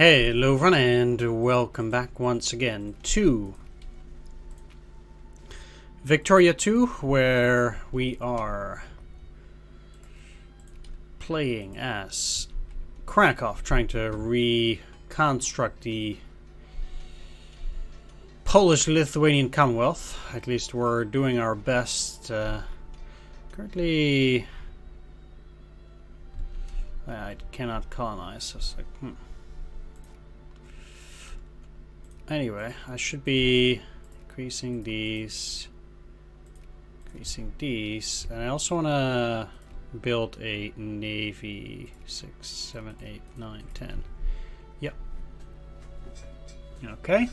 Hello everyone and welcome back once again to Victoria 2, where we are playing as Kraków, trying to reconstruct the Polish-Lithuanian Commonwealth. At least we're doing our best. Currently I cannot colonize, so it's like, Anyway, I should be increasing these, and I also want to build a navy. 6, 7, 8, 9, 10. Yep. Okay.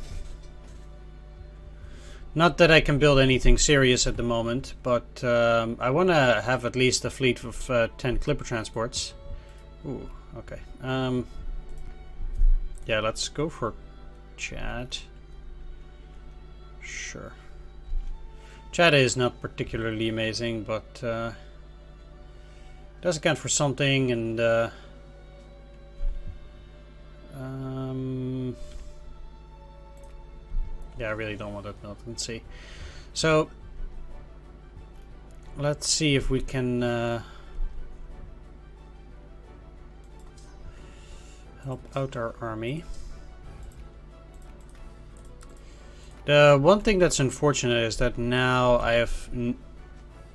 Not that I can build anything serious at the moment, but I want to have at least a fleet of 10 clipper transports. Ooh, okay. Yeah, let's go for Chad. Sure. Chad is not particularly amazing, but does account for something, and yeah, I really don't want that militancy. So let's see if we can help out our army. The one thing that's unfortunate is that now I have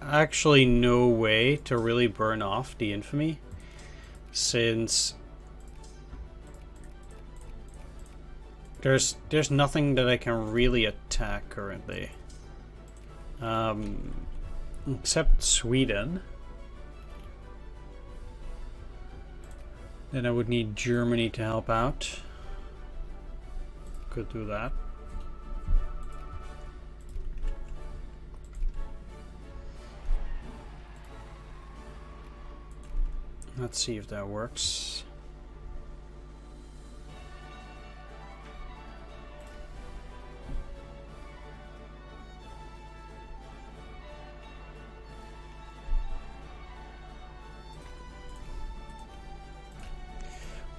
actually no way to really burn off the infamy, since there's nothing that I can really attack currently, except Sweden. Then I would need Germany to help out. Could do that. Let's see if that works.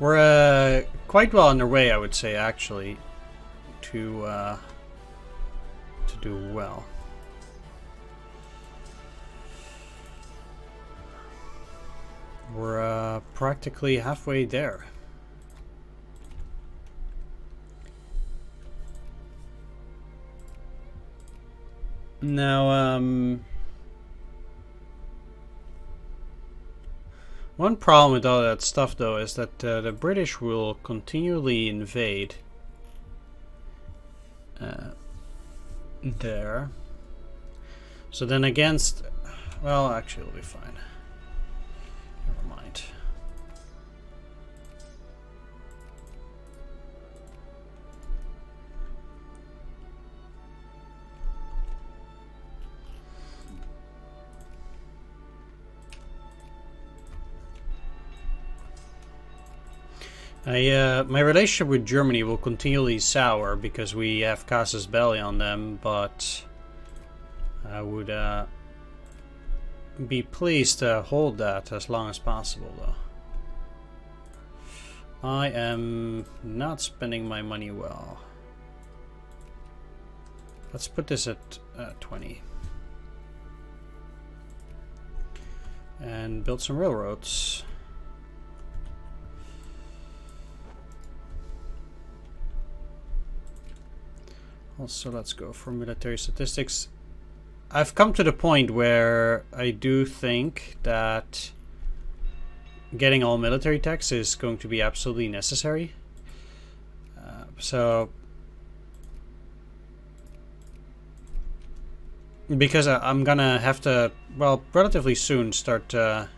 We're quite well on our way, I would say, actually, to do well. We're practically halfway there. Now, one problem with all that stuff, though, is that the British will continually invade there. So then against... well, actually it'll be fine. Never mind. My relationship with Germany will continually sour because we have casus belli on them, but I would be pleased to hold that as long as possible, though. I am not spending my money well. Let's put this at 20. And build some railroads. Also, let's go for military statistics. I've come to the point where I do think that getting all military techs is going to be absolutely necessary. Because I'm gonna have to, well, relatively soon start doing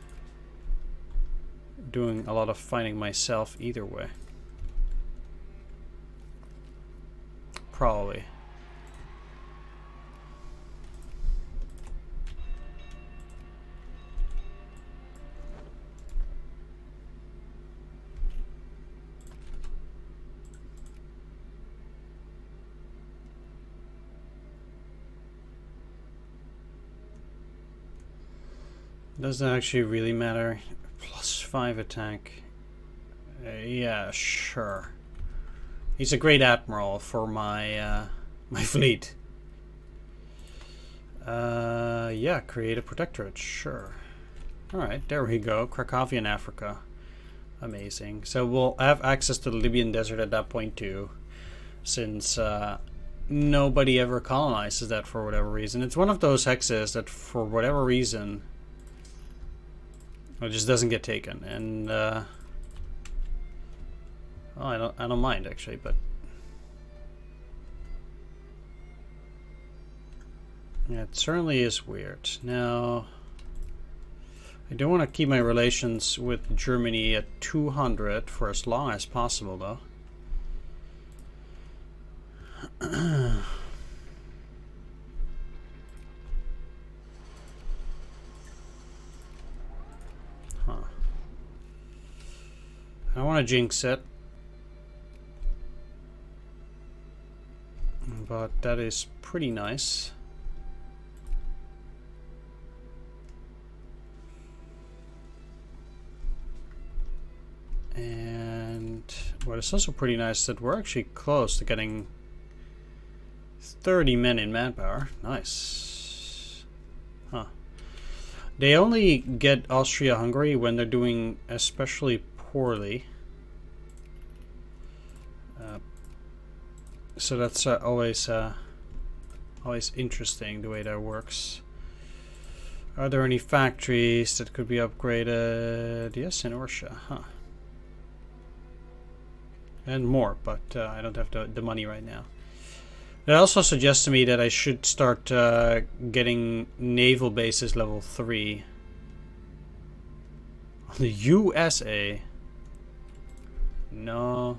a lot of fighting myself either way. Probably. Doesn't actually really matter. +5 attack. Yeah, sure. He's a great admiral for my my fleet. Yeah, create a protectorate, sure. Alright, there we go. Krakowian Africa. Amazing. So we'll have access to the Libyan desert at that point too, since nobody ever colonizes that for whatever reason. It's one of those hexes that for whatever reason it just doesn't get taken. And well, I don't mind actually, but yeah, it certainly is weird. Now I don't want to keep my relations with Germany at 200 for as long as possible, though. Huh. I don't want to jinx it, but that is pretty nice. And what is also pretty nice that we're actually close to getting 30 men in manpower. Nice. Huh. They only get Austria-Hungary when they're doing especially poorly. So that's always interesting the way that works. Are there any factories that could be upgraded? Yes, in Orsha. Huh. And more, but I don't have the money right now. It also suggests to me that I should start getting naval bases level 3 on the USA. No.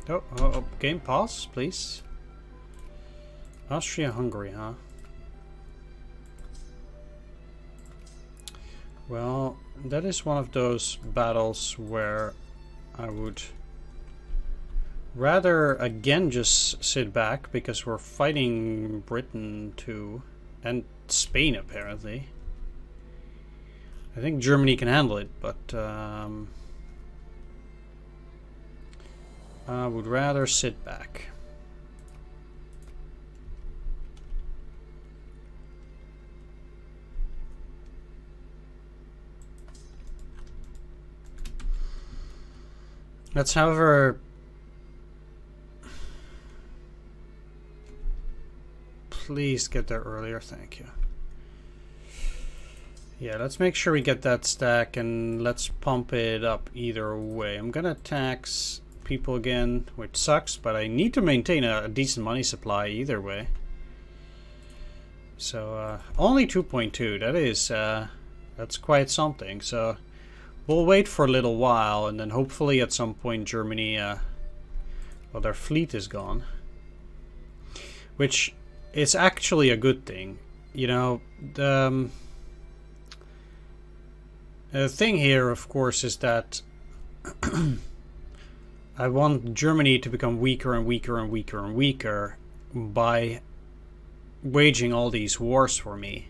Oh, game pause, please. Austria-Hungary, huh? Well, that is one of those battles where I would rather again just sit back, because we're fighting Britain too, and Spain apparently. I think Germany can handle it, but I would rather sit back. Let's, however, please get there earlier, thank you. Yeah, let's make sure we get that stack, and let's pump it up either way. I'm gonna tax people again, which sucks, but I need to maintain a decent money supply either way. So only 2.2, that is that's quite something. So we'll wait for a little while, and then hopefully at some point Germany, well, their fleet is gone, which is actually a good thing. You know, the thing here, of course, is that I want Germany to become weaker and weaker and weaker and weaker by waging all these wars for me.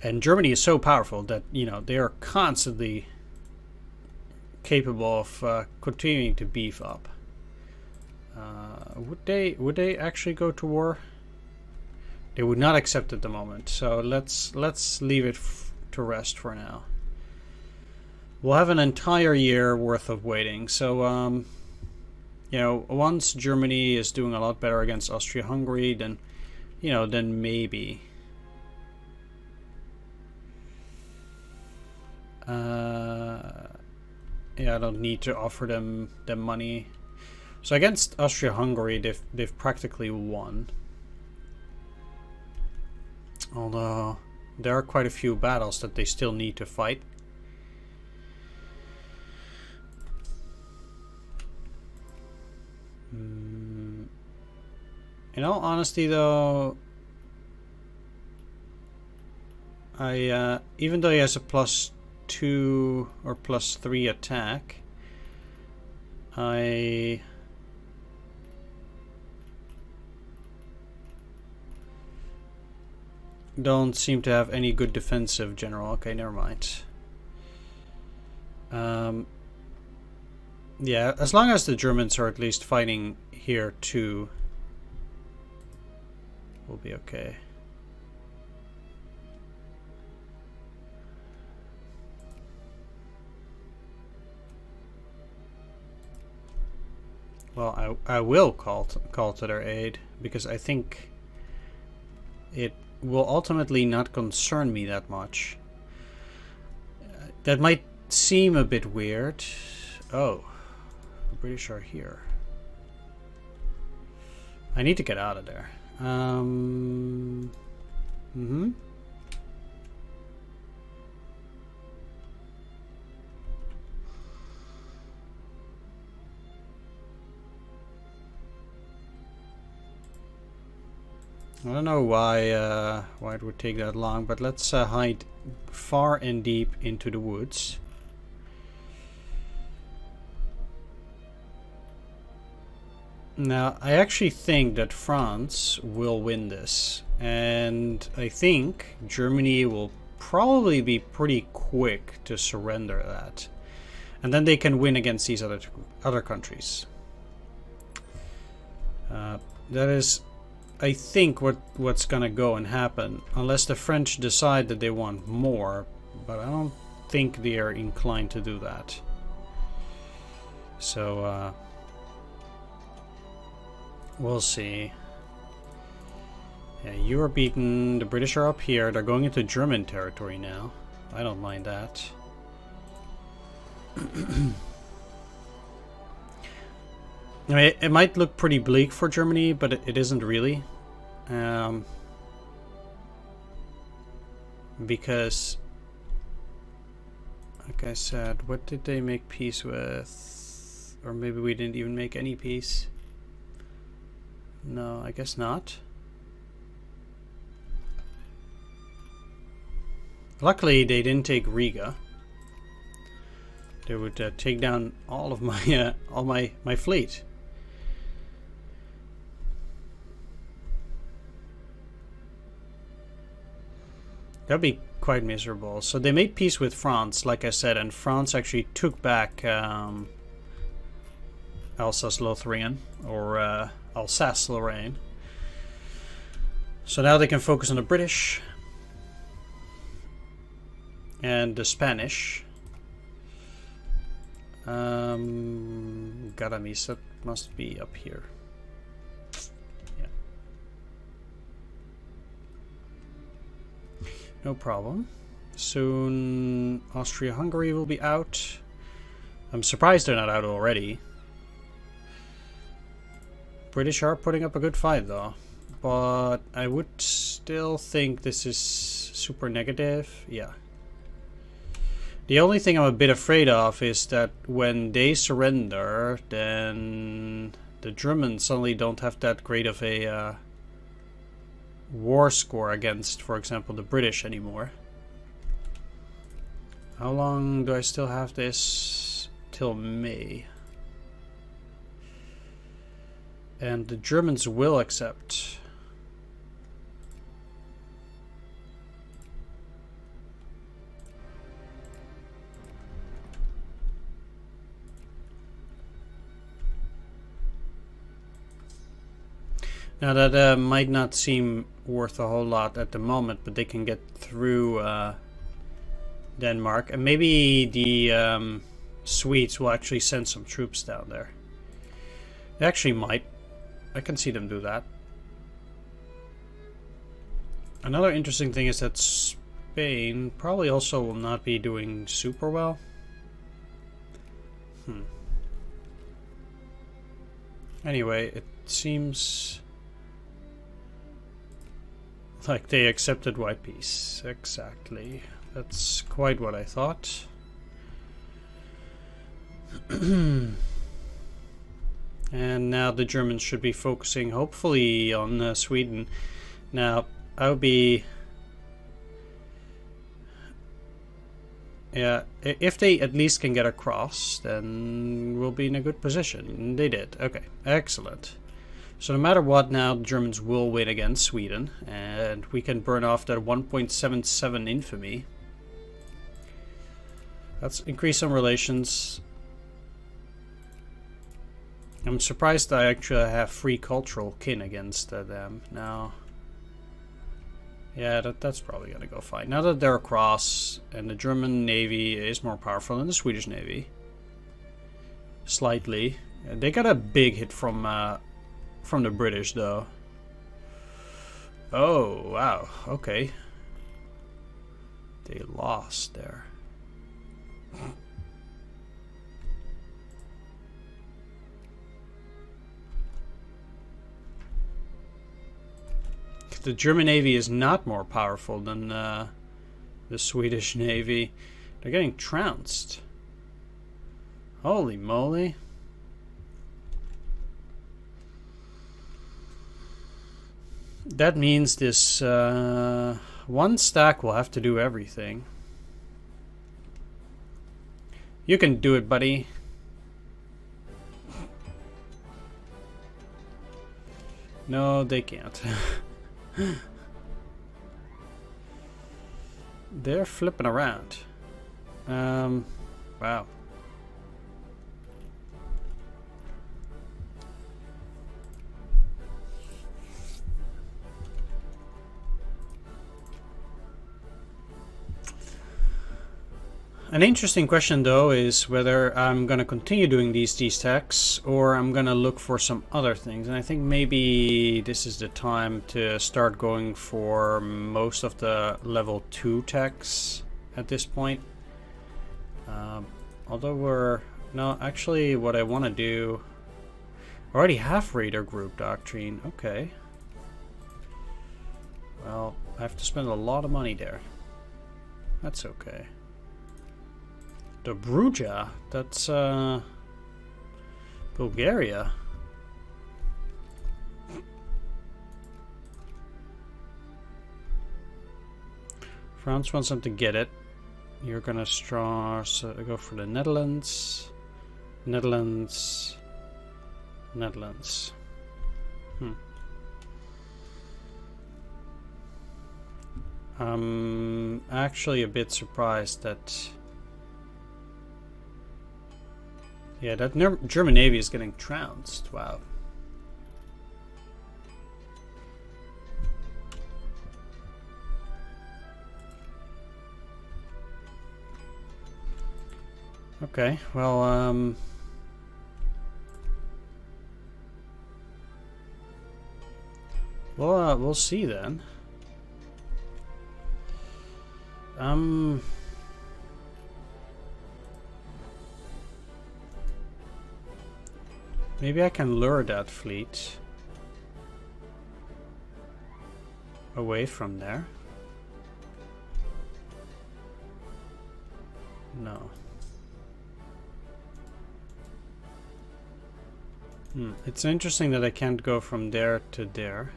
And Germany is so powerful that, you know, they are constantly capable of continuing to beef up. Would they actually go to war? They would not accept at the moment. So let's leave it to rest for now. We'll have an entire year worth of waiting. So you know, once Germany is doing a lot better against Austria-Hungary, then, you know, then maybe. Yeah, I don't need to offer them money. So against Austria-Hungary, they've practically won. Although there are quite a few battles that they still need to fight. In all honesty, though, even though he has a +2 or +3 attack, I don't seem to have any good defensive general. Okay, never mind. Yeah, as long as the Germans are at least fighting here too, we'll be okay. Well, I will call to their aid, because I think it will ultimately not concern me that much. That might seem a bit weird. Oh, the British are here. I need to get out of there. I don't know why it would take that long, but let's hide far and deep into the woods. Now, I actually think that France will win this, and I think Germany will probably be pretty quick to surrender that, and then they can win against these other countries. That is, I think, what's gonna go and happen, unless the French decide that they want more, but I don't think they are inclined to do that. So we'll see. Yeah, you are beaten. The British are up here. They're going into German territory now. I don't mind that. I mean, it might look pretty bleak for Germany, but it isn't really. Because, like I said, what did they make peace with? Or maybe we didn't even make any peace. No, I guess not. Luckily, they didn't take Riga. They would take down all of my fleet. That'd be quite miserable. So they made peace with France, like I said, and France actually took back Alsace-Lorraine, or Alsace-Lorraine. So now they can focus on the British and the Spanish. Gadamis, that must be up here. Yeah. No problem. Soon Austria-Hungary will be out. I'm surprised they're not out already. British are putting up a good fight though. But I would still think this is super negative. Yeah. The only thing I'm a bit afraid of is that when they surrender, then the Germans suddenly don't have that great of a war score against, for example, the British anymore. How long do I still have this? Till May. And the Germans will accept. Now that might not seem worth a whole lot at the moment, but they can get through Denmark, and maybe the Swedes will actually send some troops down there. They actually might. I can see them do that. Another interesting thing is that Spain probably also will not be doing super well. Anyway, it seems like they accepted white peace. Exactly. That's quite what I thought. And now the Germans should be focusing, hopefully, on Sweden. Now, I would be... Yeah, if they at least can get across, then we'll be in a good position. And they did. Okay, excellent. So no matter what, now the Germans will win against Sweden. And we can burn off that 1.77 infamy. Let's increase some relations. I'm surprised I actually have free cultural kin against them now. Yeah, that's probably gonna go fine. Now that they're across, and the German Navy is more powerful than the Swedish Navy. Slightly. They got a big hit from the British, though. Oh, wow. Okay. They lost there. The German Navy is not more powerful than the Swedish Navy. They're getting trounced. Holy moly. That means this one stack will have to do everything. You can do it, buddy. No, they can't. They're flipping around. Wow. An interesting question, though, is whether I'm going to continue doing these techs or I'm going to look for some other things. And I think maybe this is the time to start going for most of the level 2 techs at this point. Although we're... No, actually what I want to do... I already have Raider Group Doctrine. Okay. Well, I have to spend a lot of money there. That's okay. The Bruja, that's Bulgaria. France wants them to get it. You're gonna go for the Netherlands. Netherlands. Netherlands. I'm actually a bit surprised that... Yeah, that German Navy is getting trounced. Wow. Okay, well, we'll see then. Maybe I can lure that fleet away from there. No. It's interesting that I can't go from there to there.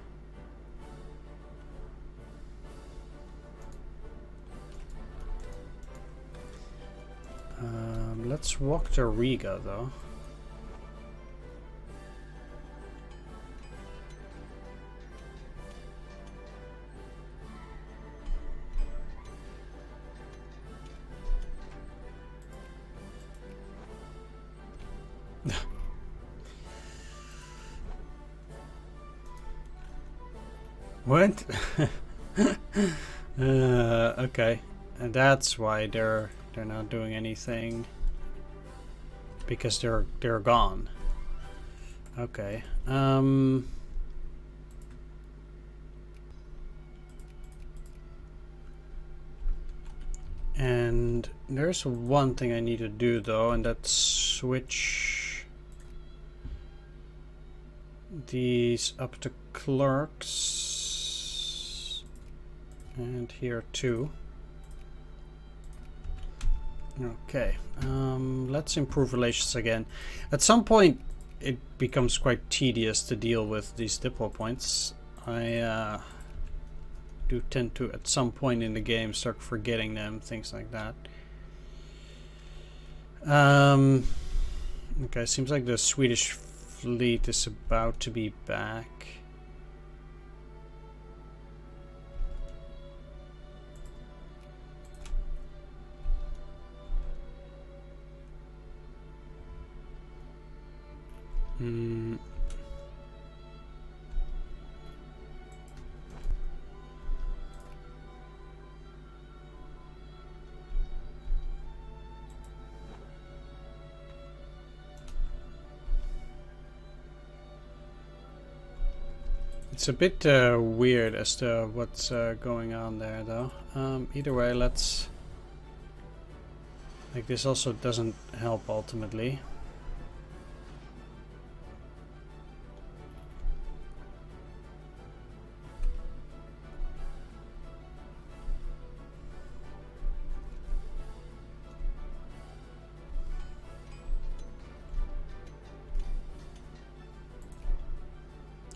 Let's walk to Riga, though. What? Okay, and that's why they're not doing anything, because they're gone. Okay. And there's one thing I need to do, though, and that's switch these up to clerks. And here too. Okay, let's improve relations again. At some point it becomes quite tedious to deal with these diplo points. I do tend to at some point in the game start forgetting them, things like that. Okay, seems like the Swedish fleet is about to be back. Hmm. It's a bit weird as to what's going on there, though. Either way, let's... Like, this also doesn't help ultimately.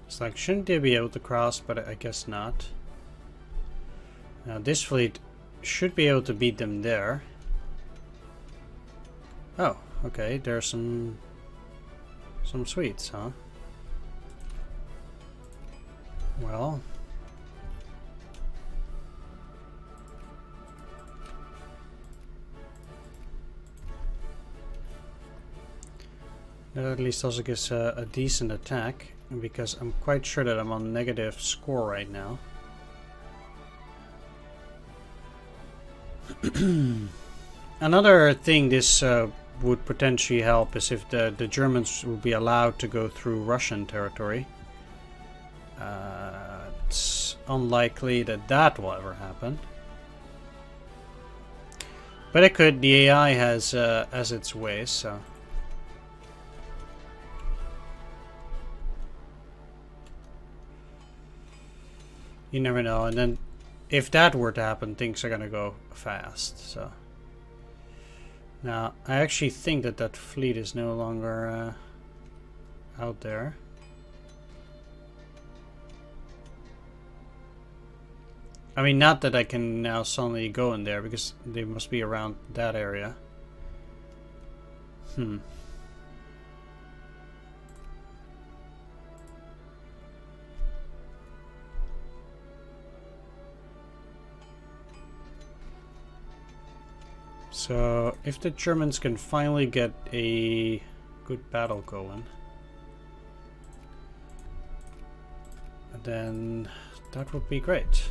It's like, shouldn't they be able to cross, but I guess not. Now this fleet should be able to beat them there. Oh, okay, there's some Swedes, huh? Well, that at least also gives a decent attack, because I'm quite sure that I'm on negative score right now. Another thing this would potentially help is if the Germans would be allowed to go through Russian territory. It's unlikely that that will ever happen. But it could. The AI has its ways, so... You never know, and then if that were to happen, things are gonna go fast, so... Now, I actually think that that fleet is no longer out there. I mean, not that I can now suddenly go in there, because they must be around that area. So, if the Germans can finally get a good battle going, then that would be great.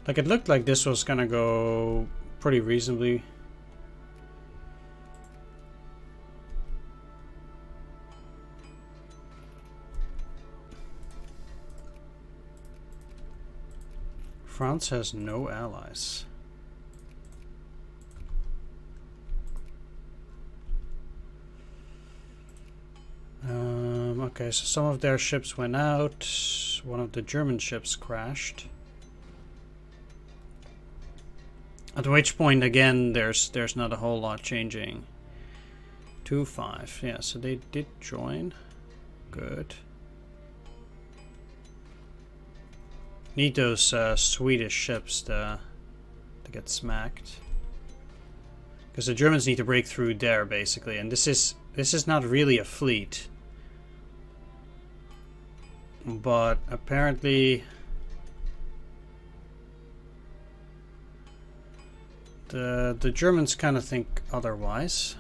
Like, it looked like this was gonna go pretty reasonably. France has no allies. Okay, so some of their ships went out. One of the German ships crashed. At which point, again, there's not a whole lot changing. 2-5, yeah, so they did join. Good. Need those Swedish ships to get smacked. Because the Germans need to break through there, basically, and this is not really a fleet. But apparently... The Germans kind of think otherwise.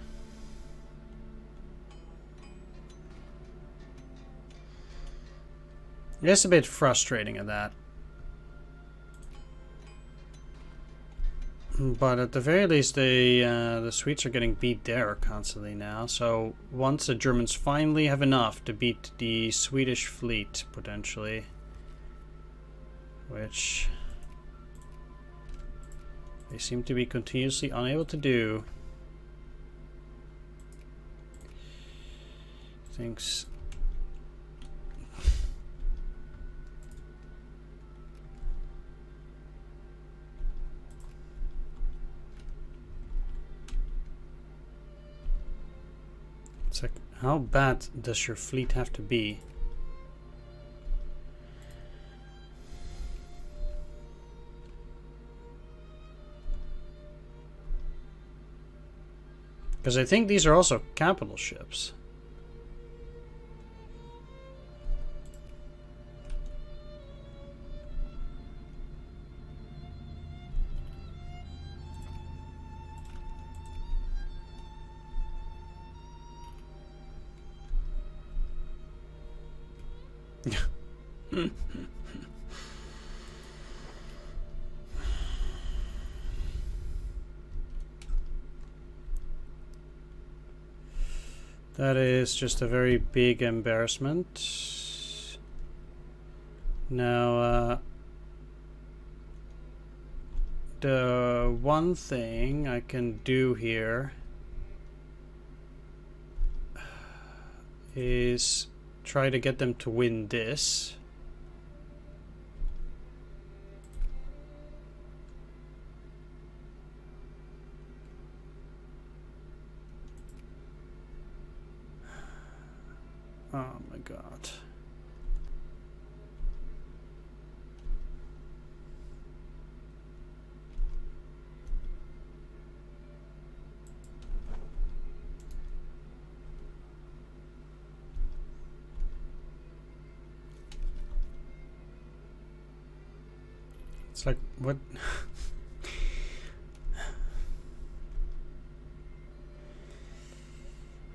It's a bit frustrating at that. But at the very least, the Swedes are getting beat there constantly now. So once the Germans finally have enough to beat the Swedish fleet, potentially, which... they seem to be continuously unable to do. Thanks. It's like, how bad does your fleet have to be? Because I think these are also capital ships. That is just a very big embarrassment. Now, the one thing I can do here is try to get them to win this. Oh my god. It's like, what?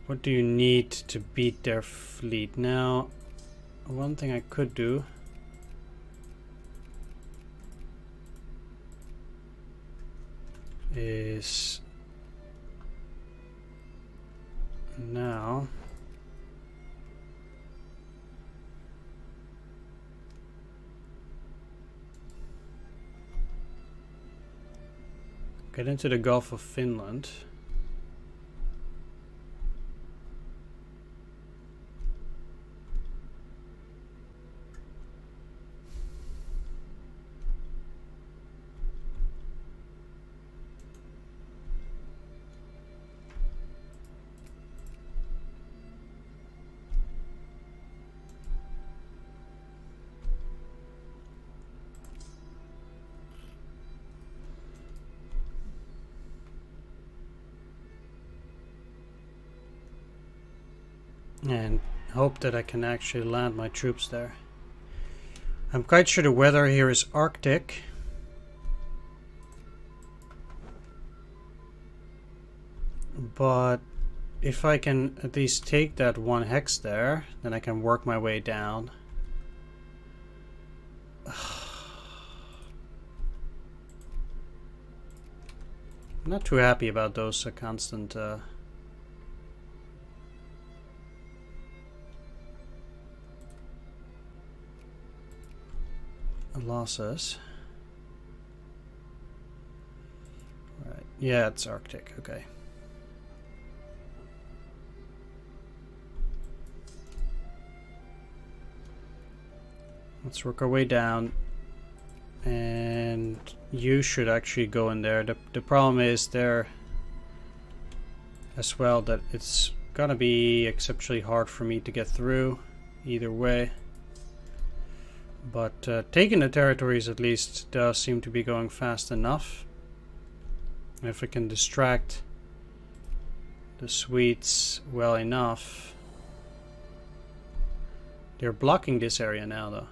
What do you need to beat their fleet? Now, one thing I could do is now get into the Gulf of Finland. And hope that I can actually land my troops there. I'm quite sure the weather here is Arctic. But if I can at least take that one hex there, then I can work my way down. I'm not too happy about those constant losses. Right. Yeah, it's Arctic. Okay. Let's work our way down. And you should actually go in there. The problem is there as well that it's gonna be exceptionally hard for me to get through either way. But taking the territories at least does seem to be going fast enough. If I can distract the Swedes well enough. They're blocking this area now though.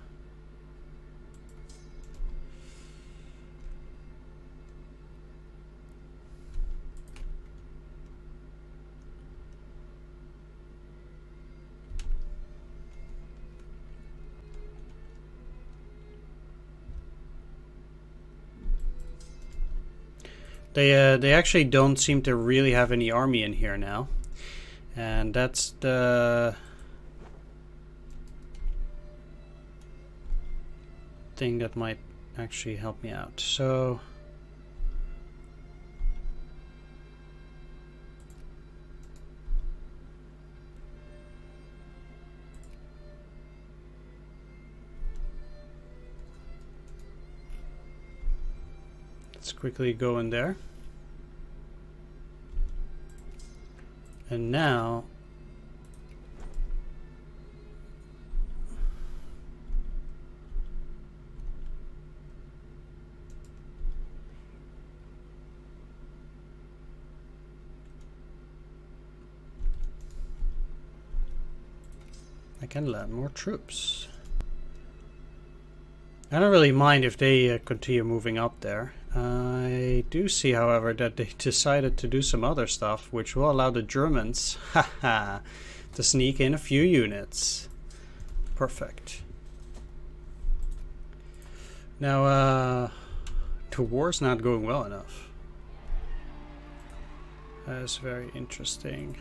They actually don't seem to really have any army in here now, and that's the thing that might actually help me out. So let's quickly go in there. And now I can land more troops. I don't really mind if they continue moving up there. I do see, however, that they decided to do some other stuff, which will allow the Germans to sneak in a few units. Perfect. Now, the war's not going well enough. That is very interesting.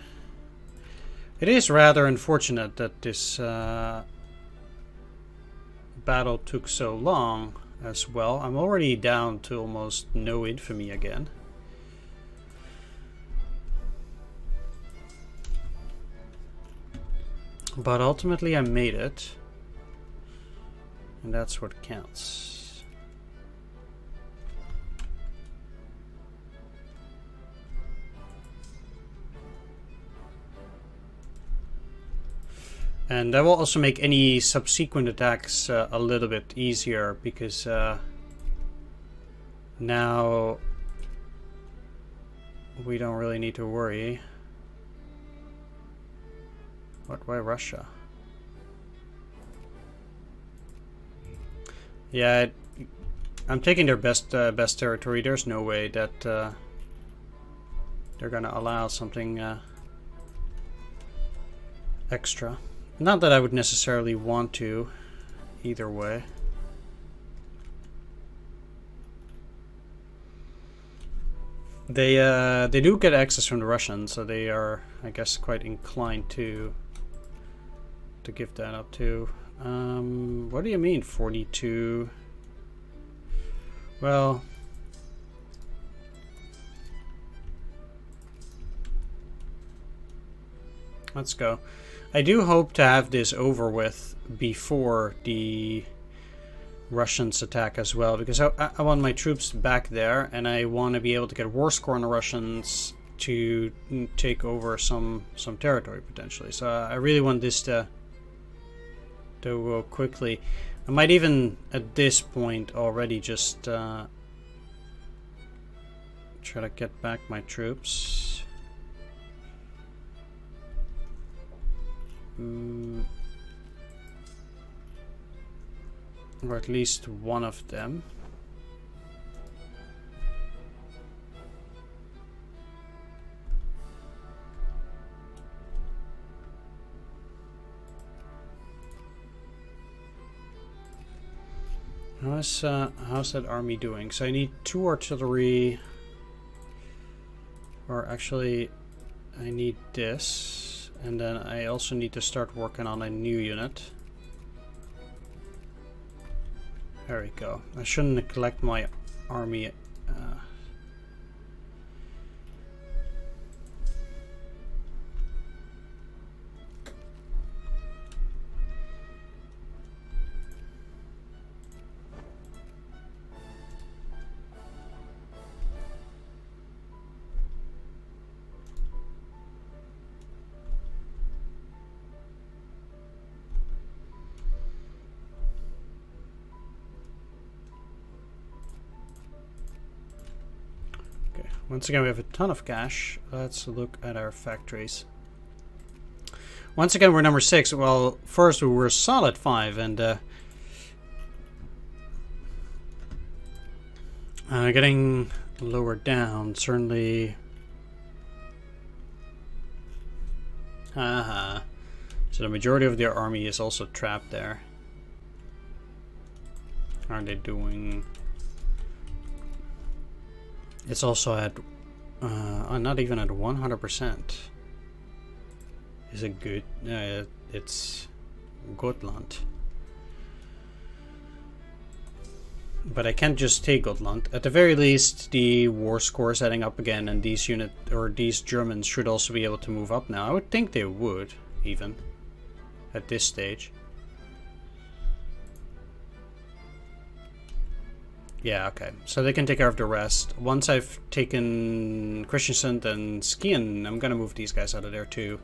It is rather unfortunate that this battle took so long as well. I'm already down to almost no infamy again. But ultimately I made it. And that's what counts. And that will also make any subsequent attacks a little bit easier, because now we don't really need to worry. What? Why Russia? Yeah, I'm taking their best territory. There's no way that they're gonna allow something extra. Not that I would necessarily want to, either way. They do get access from the Russians, so they are, I guess, quite inclined to give that up too. What do you mean 42? Well, let's go. I do hope to have this over with before the Russians attack as well, because I want my troops back there, and I want to be able to get war score on the Russians to take over some territory potentially. So I really want this to go quickly. I might even at this point already just try to get back my troops. Or at least one of them. How's that army doing? So I need 2 artillery, or actually I need this, and then I also need to start working on a new unit. There we go. I shouldn't neglect my army. Once again, we have a ton of cash. Let's look at our factories. Once again, we're number 6. Well, first we were solid 5, and getting lower down certainly. So the majority of their army is also trapped there. How are they doing? It's also at, not even at 100%. Is it good? It's Gotland. But I can't just take Gotland. At the very least, the war score is heading up again, and these these Germans should also be able to move up now. I would think they would, even at this stage. Yeah, okay. So they can take care of the rest. Once I've taken Christiansand and Skien, I'm gonna move these guys out of there too.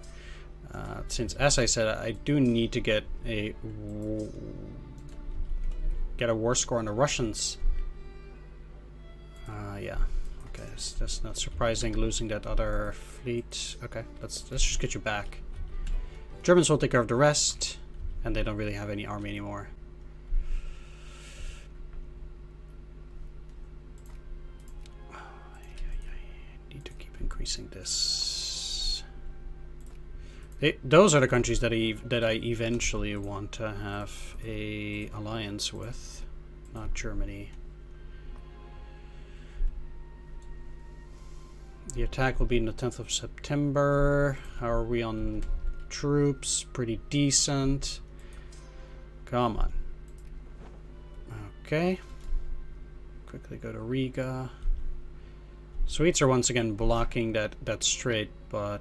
Since, as I said, I do need to get a war score on the Russians. Yeah. Okay, that's not surprising, losing that other fleet. Okay, let's just get you back. Germans will take care of the rest. And they don't really have any army anymore. Need to keep increasing this. Those are the countries that I eventually want to have a alliance with, not Germany. The attack will be on the 10th of September. How are we on troops? Pretty decent. Come on. Okay. Quickly go to Riga. Swedes are once again blocking that strait, but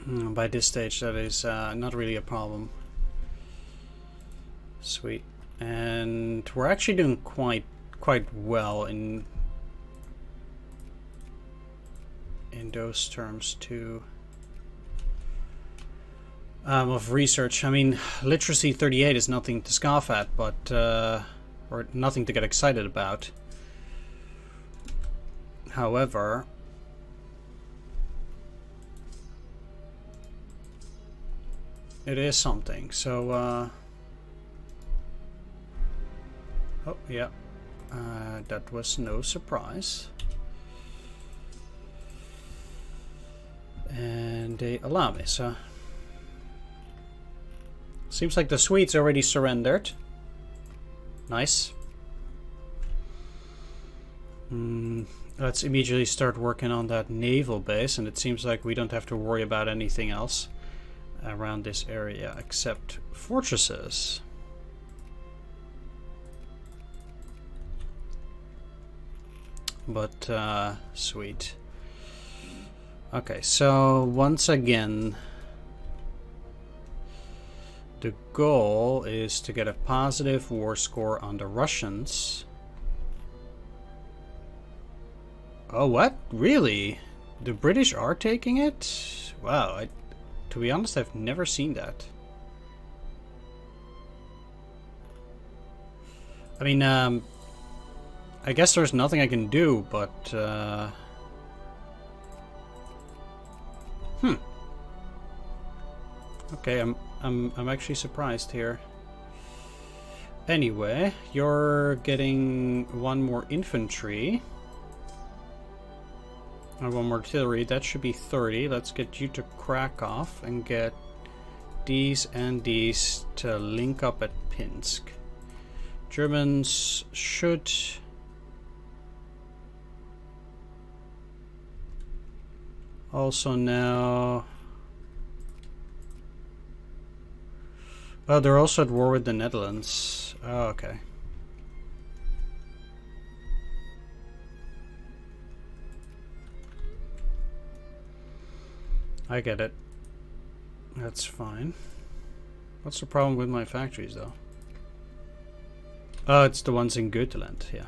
by this stage that is not really a problem. Sweet. And we're actually doing quite well in those terms too. Of research. I mean, literacy 38 is nothing to scoff at, but or nothing to get excited about. However, it is something. So oh yeah, that was no surprise. And they allow me, so seems like the Swedes already surrendered. Nice. Let's immediately start working on that naval base, and it seems like we don't have to worry about anything else around this area except fortresses. But sweet. Okay, so once again, the goal is to get a positive war score on the Russians. Oh, what? Really? The British are taking it? Wow, to be honest, I've never seen that. I mean, I guess there's nothing I can do, but okay, I'm actually surprised here. Anyway, you're getting one more infantry and one more artillery. That should be 30. Let's get you to Kraków and get these and these to link up at Pinsk. Germans should also now. Oh, they're also at war with the Netherlands. Oh, okay. I get it. That's fine. What's the problem with my factories, though? Oh, it's the ones in Götaland, yeah.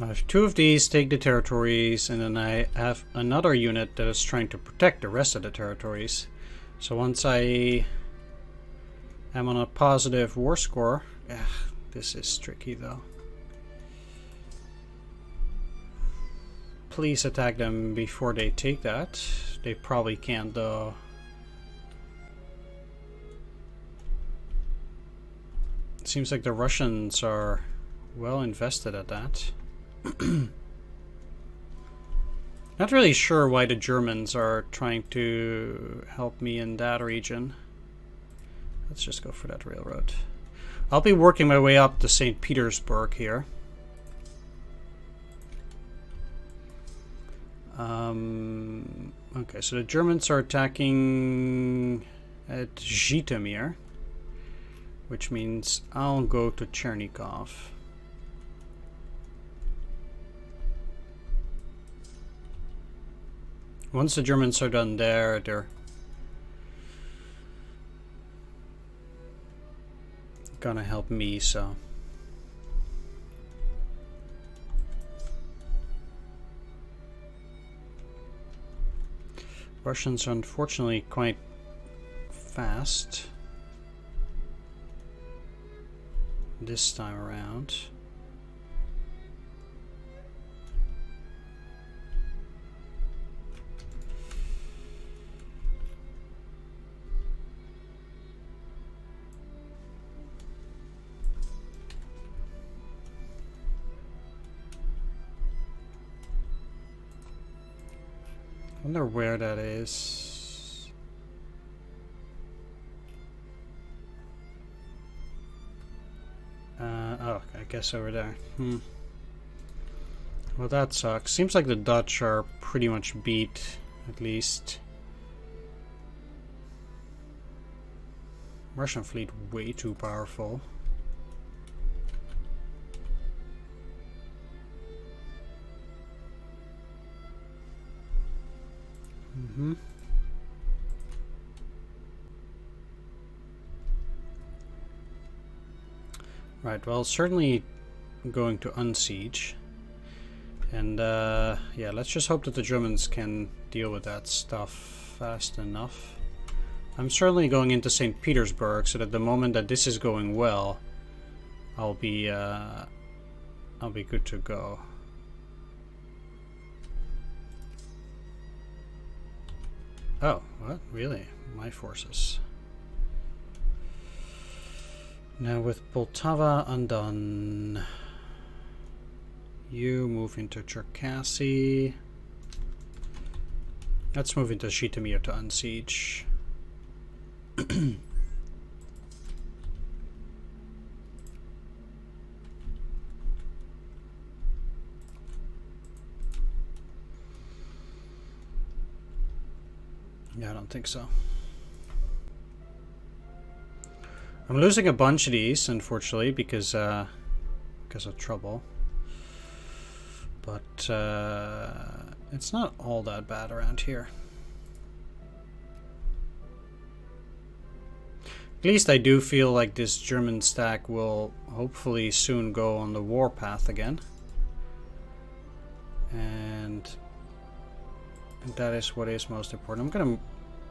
I have two of these, take the territories, and then I have another unit that is trying to protect the rest of the territories. So once I am on a positive war score, this is tricky though. Please attack them before they take that. They probably can't though. It seems like the Russians are well invested at that. Not really sure why the Germans are trying to help me in that region. Let's just go for that railroad. I'll be working my way up to St. Petersburg here. Okay, so the Germans are attacking at Zhytomyr, which means I'll go to Chernigov. Once the Germans are done there, they're gonna help me, so. Russians are unfortunately quite fast this time around. I wonder where that is. Oh, I guess over there. Well, that sucks. Seems like the Dutch are pretty much beat, at least. Russian fleet way too powerful. Right, well, certainly going to unsiege. And yeah, let's just hope that the Germans can deal with that stuff fast enough. I'm certainly going into St. Petersburg, so that the moment that this is going well, I'll be good to go. Oh, what? Really? My forces. Now with Poltava undone, you move into Cherkasy. Let's move into Zhytomyr to unsiege. Yeah, I don't think so. I'm losing a bunch of these, unfortunately, because of trouble. But it's not all that bad around here. At least I do feel like this German stack will hopefully soon go on the warpath again. And that is what is most important. I'm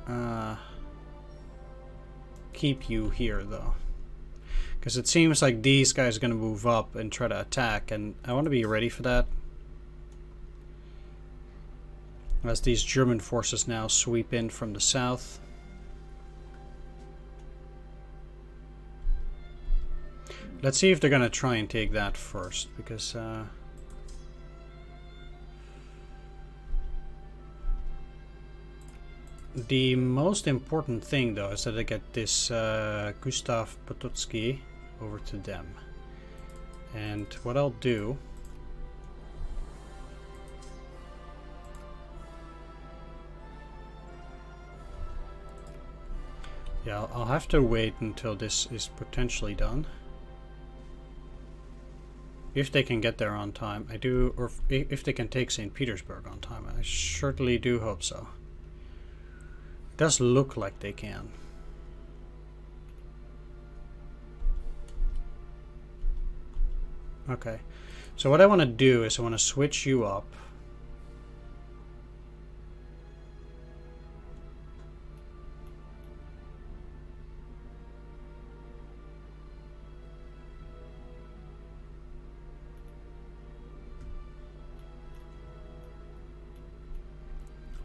gonna keep you here though, because it seems like these guys are gonna move up and try to attack, and I want to be ready for that. As these German forces now sweep in from the south. Let's see if they're gonna try and take that first, because the most important thing though is that I get this Gustav Potocki over to them. And what I'll do yeah, I'll have to wait until this is potentially done. If they can get there on time. I do, or if they can take St. Petersburg on time. I certainly do hope so. Does look like they can. Okay, so what I want to do is I want to switch you up.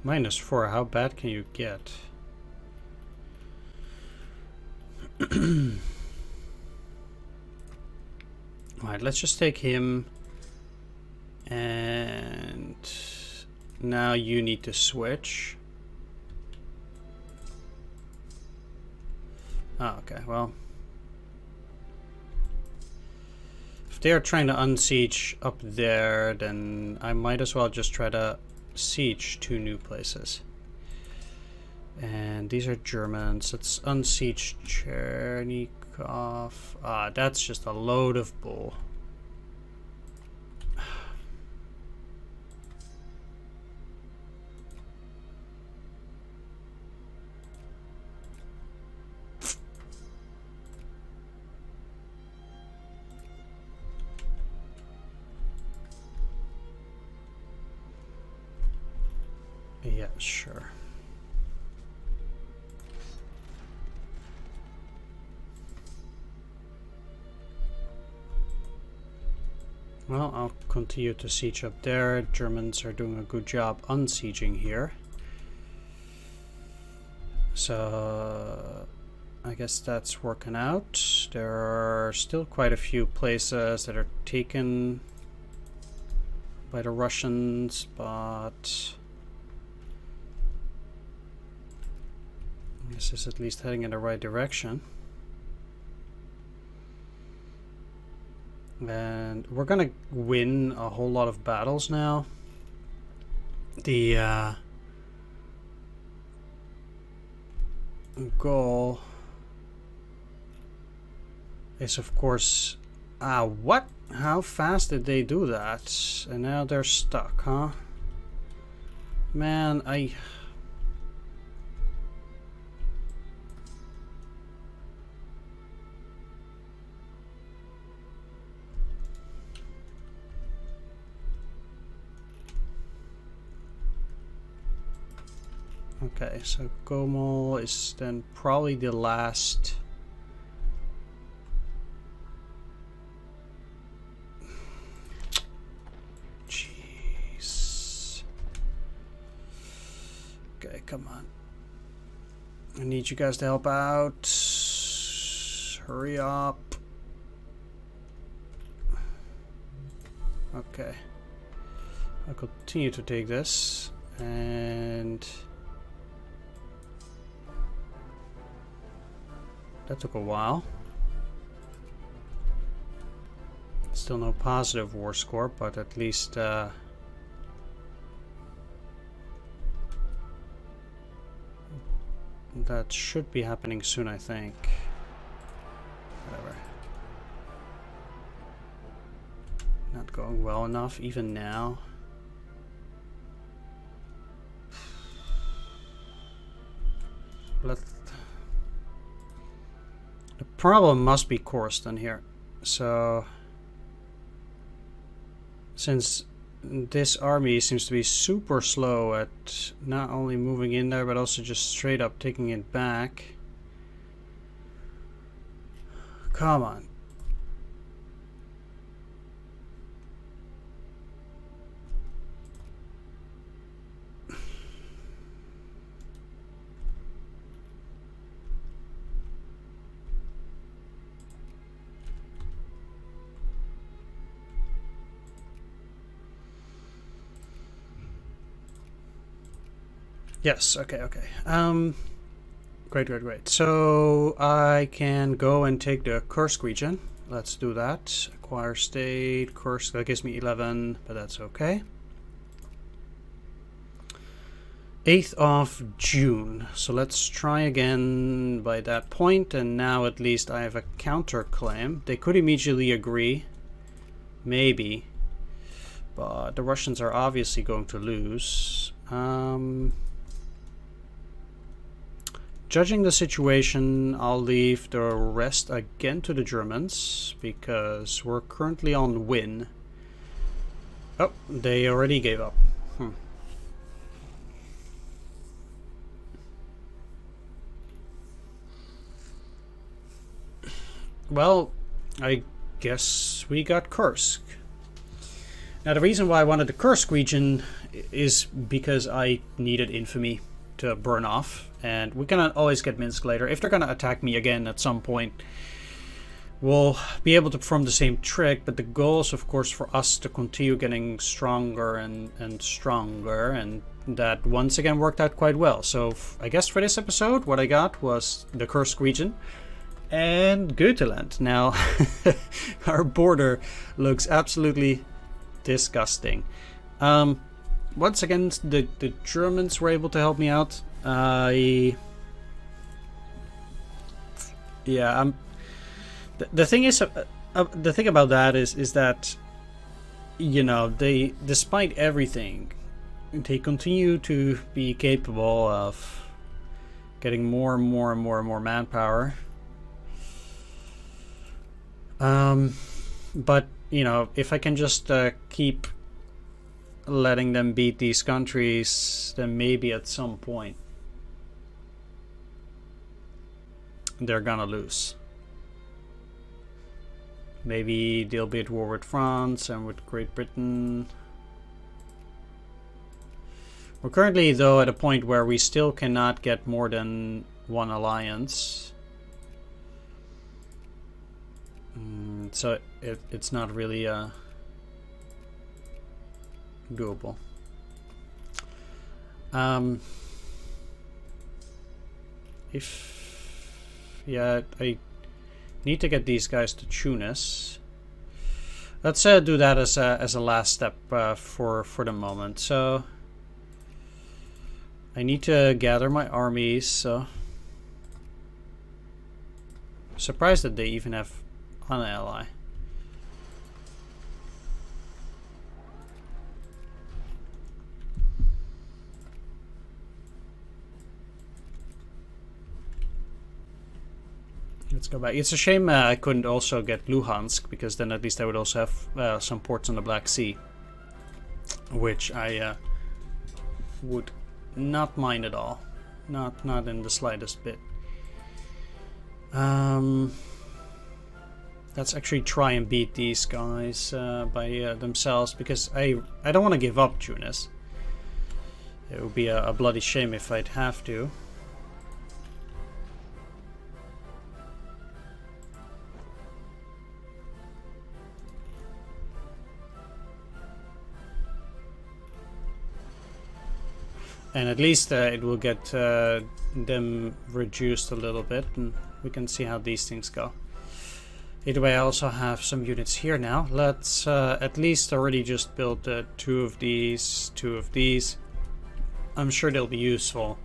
-4, how bad can you get? Alright, let's just take him. And now you need to switch. Oh, okay, well. If they are trying to unsiege up there, then I might as well just try to siege 2 new places. And these are Germans. Let's unsiege Chernikov. Ah, that's just a load of bull. Yeah, sure. Well, I'll continue to siege up there. Germans are doing a good job unsieging here. So I guess that's working out. There are still quite a few places that are taken by the Russians, but this is at least heading in the right direction. And we're gonna win a whole lot of battles now. The goal is, of course, what? How fast did they do that? And now they're stuck, huh? Man, okay, so Gomel is then probably the last. Jeez. Okay, come on. I need you guys to help out. Hurry up. Okay. I'll continue to take this, and that took a while. Still no positive war score, but at least that should be happening soon, I think. Whatever. Not going well enough even now. The problem must be Coruscant here. So since this army seems to be super slow at not only moving in there, but also just straight up taking it back. Come on. Yes, okay. Great. So I can go and take the Kursk region. Let's do that. Acquire state, Kursk, that gives me 11, but that's okay. 8th of June. So let's try again by that point, and now at least I have a counterclaim. They could immediately agree. Maybe. But the Russians are obviously going to lose. Judging the situation, I'll leave the rest again to the Germans, because we're currently on win. Oh, they already gave up. Well, I guess we got Kursk. Now, the reason why I wanted the Kursk region is because I needed infamy to burn off, and we can always get Minsk later. If they're gonna attack me again at some point, we'll be able to perform the same trick, but the goal is, of course, for us to continue getting stronger and stronger, and that once again worked out quite well. So I guess for this episode, what I got was the Kursk region and Götaland. Now, our border looks absolutely disgusting. Once again, the Germans were able to help me out. The thing is, the thing about that is that, you know, they, despite everything, they continue to be capable of getting more and more manpower. But you know, if I can just keep letting them beat these countries, then maybe at some point they're gonna lose. Maybe they'll be at war with France and with Great Britain. We're currently, though, at a point where we still cannot get more than one alliance. So it's not really doable. Yeah, I need to get these guys to Tunis. Let's do that as a last step for the moment. So I need to gather my armies. So surprised that they even have an ally. Let's go back. It's a shame I couldn't also get Luhansk, because then at least I would also have some ports on the Black Sea, which I would not mind at all. Not in the slightest bit. Let's actually try and beat these guys by themselves, because I don't want to give up Tunis. It would be a bloody shame if I'd have to. And at least it will get them reduced a little bit, and we can see how these things go. Either way, I also have some units here now. Let's at least already just build 2 of these, 2 of these. I'm sure they'll be useful.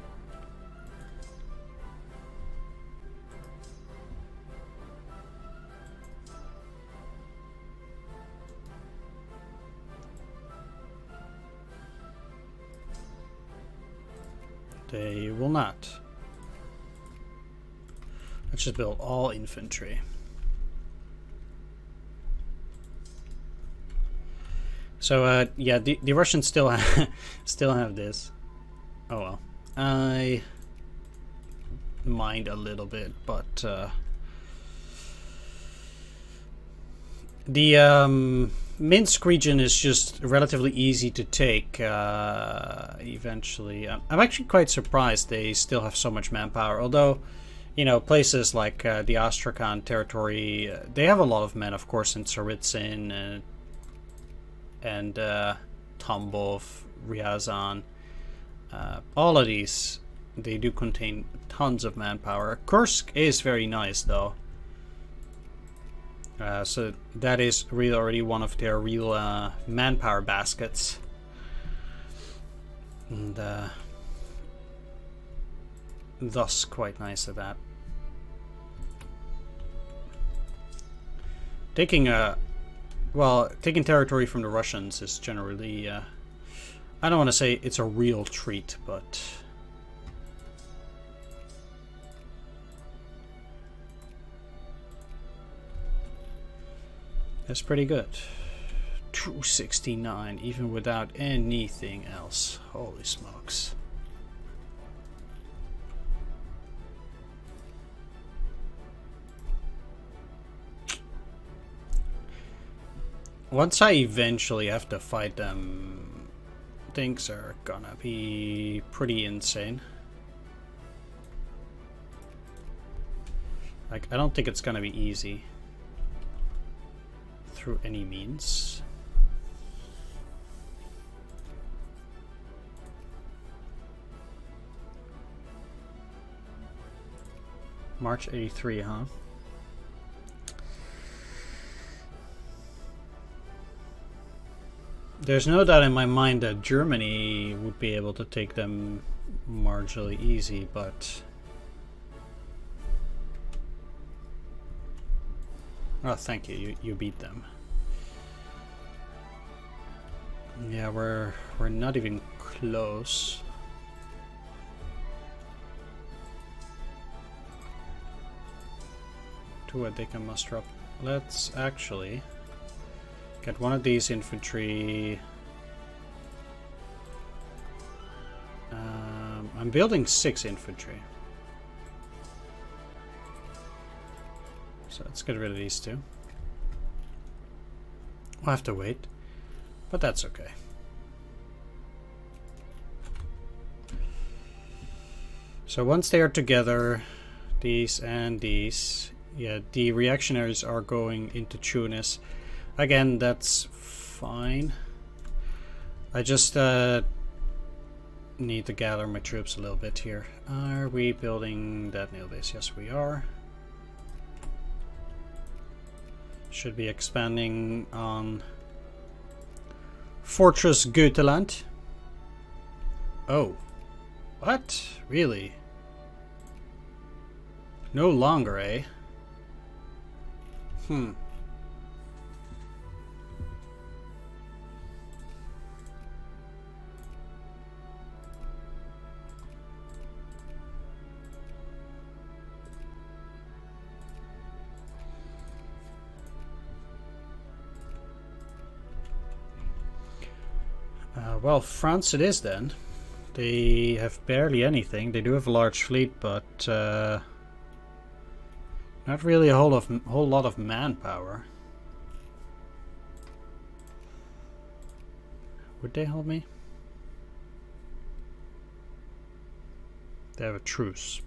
They will not. Let's just build all infantry. So yeah, the Russians still still have this. Oh well, I mind a little bit, but the Minsk region is just relatively easy to take eventually. I'm actually quite surprised they still have so much manpower, although, you know, places like the Astrakhan territory, they have a lot of men, of course, in Tsaritsyn and Tambov, Ryazan. All of these, they do contain tons of manpower. Kursk is very nice, though. So that is really already one of their real manpower baskets. And thus quite nice at that. Taking territory from the Russians is generally, I don't want to say it's a real treat, but that's pretty good. 269, even without anything else. Holy smokes. Once I eventually have to fight them, things are gonna be pretty insane. Like, I don't think it's gonna be easy through any means. March 83, huh? There's no doubt in my mind that Germany would be able to take them marginally easy, but oh, thank you. You beat them. Yeah, we're not even close. To what they can muster up. Let's actually get one of these infantry. I'm building 6 infantry. So let's get rid of these 2. We'll have to wait, but that's okay. So once they are together, these and these, yeah, the reactionaries are going into Tunis. Again, that's fine. I just need to gather my troops a little bit here. Are we building that naval base? Yes, we are. Should be expanding on Fortress Götaland. Oh, what? Really? No longer, eh? Well, France it is then. They have barely anything. They do have a large fleet, but not really a whole lot of manpower. Would they help me? They have a truce.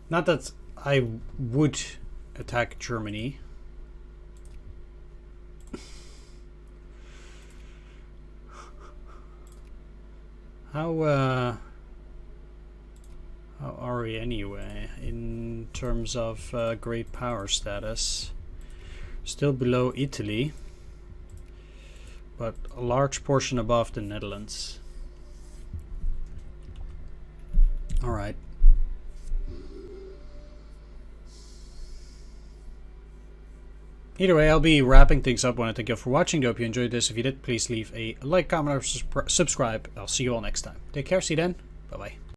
Not that I would attack Germany. How are we anyway in terms of great power status? Still below Italy, but a large portion above the Netherlands. All right. Either way, I'll be wrapping things up. I want to thank you all for watching. I hope you enjoyed this. If you did, please leave a like, comment, or subscribe. I'll see you all next time. Take care. See you then. Bye-bye.